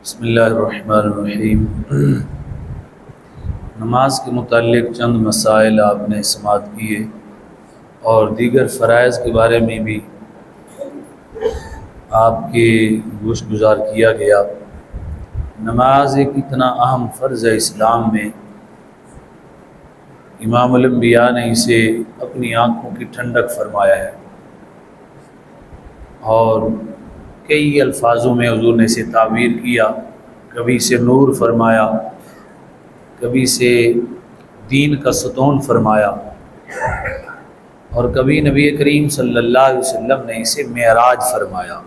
بسم اللہ الرحمن الرحیم۔ نماز کے متعلق چند مسائل آپ نے سماعت کیے اور دیگر فرائض کے بارے میں بھی آپ کی گوش گزار کیا گیا۔ نماز ایک اتنا اہم فرض ہے اسلام میں، امام الانبیاء نے اسے اپنی آنکھوں کی ٹھنڈک فرمایا ہے اور کئی الفاظوں میں حضور نے اسے تعبیر کیا، کبھی اسے نور فرمایا، کبھی اسے دین کا ستون فرمایا، اور کبھی نبی کریم صلی اللہ علیہ وسلم نے اسے معراج فرمایا۔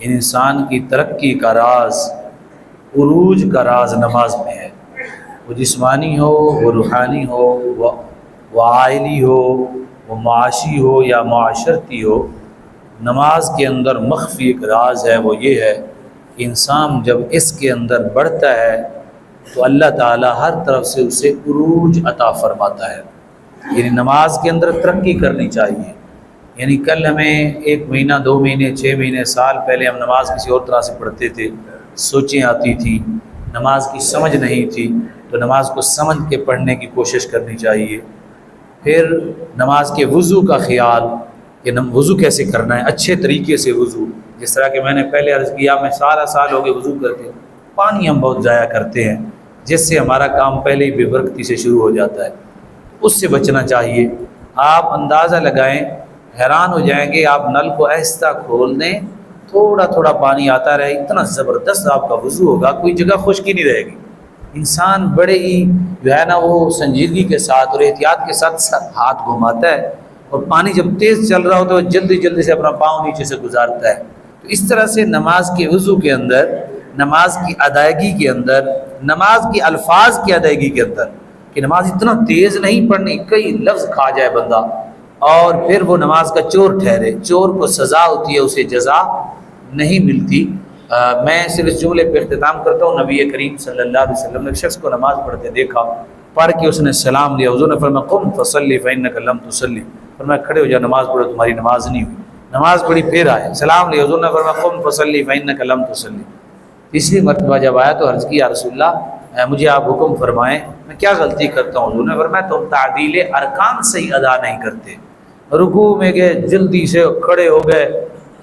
انسان کی ترقی کا راز، عروج کا راز نماز میں ہے، وہ جسمانی ہو، وہ روحانی ہو، وہ عائلی ہو، وہ معاشی ہو یا معاشرتی ہو۔ نماز کے اندر مخفی ایک راز ہے، وہ یہ ہے کہ انسان جب اس کے اندر بڑھتا ہے تو اللہ تعالی ہر طرف سے اسے عروج عطا فرماتا ہے۔ یعنی نماز کے اندر ترقی کرنی چاہیے۔ یعنی کل ہمیں 1 مہینہ، 2 مہینے، 6 مہینے، سال پہلے ہم نماز کسی اور طرح سے پڑھتے تھے، سوچیں آتی تھی، نماز کی سمجھ نہیں تھی، تو نماز کو سمجھ کے پڑھنے کی کوشش کرنی چاہیے۔ پھر نماز کے وضو کا خیال کہ وضو کیسے کرنا ہے، اچھے طریقے سے وضو، جس طرح کہ میں نے پہلے عرض کیا، میں سال ہو گئے وضو کرتے، پانی ہم بہت ضائع کرتے ہیں، جس سے ہمارا کام پہلے ہی بے برکتی سے شروع ہو جاتا ہے، اس سے بچنا چاہیے۔ آپ اندازہ لگائیں، حیران ہو جائیں گے، آپ نل کو آہستہ کھول دیں، تھوڑا تھوڑا پانی آتا رہے، اتنا زبردست آپ کا وضو ہوگا، کوئی جگہ خشکی نہیں رہے گی۔ انسان بڑے ہی جو ہے نا وہ سنجیدگی کے ساتھ اور احتیاط کے ساتھ ہاتھ گھماتا ہے، اور پانی جب تیز چل رہا ہو تو جلدی جلدی سے اپنا پاؤں نیچے سے گزارتا ہے۔ تو اس طرح سے نماز کے وضو کے اندر، نماز کی ادائیگی کے اندر، نماز کی الفاظ کی ادائیگی کے اندر، کہ نماز اتنا تیز نہیں پڑھنی کئی لفظ کھا جائے بندہ اور پھر وہ نماز کا چور ٹھہرے۔ چور کو سزا ہوتی ہے، اسے جزا نہیں ملتی۔ میں صرف اس جملے پہ اختتام کرتا ہوں۔ نبی کریم صلی اللہ علیہ وسلم نے ایک شخص کو نماز پڑھتے دیکھا، پڑھ کے اس نے سلام دیا، حضور نے فرمایا قم فصلی فإنک لم تصلی، فرمایا کھڑے ہو جا، نماز پڑھو، تمہاری نماز نہیں ہوئی۔ نماز پڑھی، پھر آئے، سلام لیا، حضور نے فرمایا قم فصلی فإنک لم تصلی۔ تیسری مرتبہ جب آیا تو عرض کی یا رسول اللہ مجھے آپ حکم فرمائیں، میں کیا غلطی کرتا ہوں؟ حضور نے فرمایا تم تعدیل ارکان صحیح ادا نہیں کرتے۔ رکوع میں گئے، جلدی سے کھڑے ہو گئے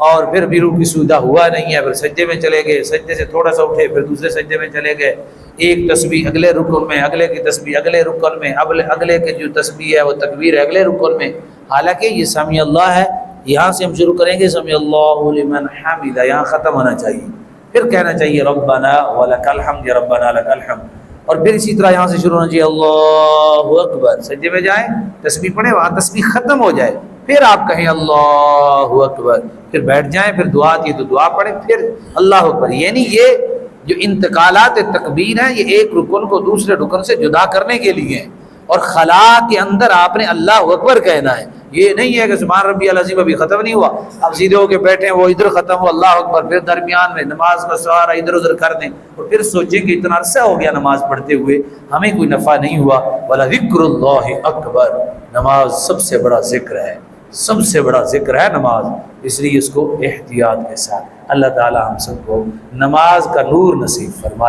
اور پھر بھی رکوع کی سودہ ہوا نہیں ہے، پھر سجدے میں چلے گئے، سجدے سے تھوڑا سا اٹھے، پھر دوسرے سجدے میں چلے گئے، ایک تسبیح اگلے رکن میں، اگلے کی تسبیح اگلے رکن میں، اگلے کی جو تسبیح ہے وہ تکبیر ہے اگلے رکن میں۔ حالانکہ یہ سمیع اللہ ہے، یہاں سے ہم شروع کریں گے سمیع اللہ لمن حمدہ، یہاں ختم ہونا چاہیے، پھر کہنا چاہیے ربنا ولک الحمد یا ربنا لک الحمد، اور پھر اسی طرح یہاں سے شروع ہونا چاہیے اللہ اکبر، سجدے میں جائیں، تسبیح پڑھیں، وہاں تسبیح ختم ہو جائے، پھر آپ کہیں اللہ اکبر، پھر بیٹھ جائیں، پھر دعا کی تو دعا پڑھیں، پھر اللہ اکبر۔ یعنی یہ جو انتقالات تکبیر ہیں یہ ایک رکن کو دوسرے رکن سے جدا کرنے کے لیے ہیں، اور خلا کے اندر آپ نے اللہ اکبر کہنا ہے۔ یہ نہیں ہے کہ سبحان ربی العظیم ابھی ختم نہیں ہوا، اب سیدھے ہو کے بیٹھیں، وہ ادھر ختم ہو اللہ اکبر، پھر درمیان میں نماز کا سہارا ادھر ادھر کر دیں اور پھر سوچیں کہ اتنا عرصہ ہو گیا نماز پڑھتے ہوئے، ہمیں کوئی نفع نہیں ہوا۔ وَلَذِكْرُ اللَّهِ أَكْبَرُ، نماز سب سے بڑا ذکر ہے، سب سے بڑا ذکر ہے نماز، اس لیے اس کو احتیاط کے ساتھ اللہ تعالی ہم سب کو نماز کا نور نصیب فرمائے۔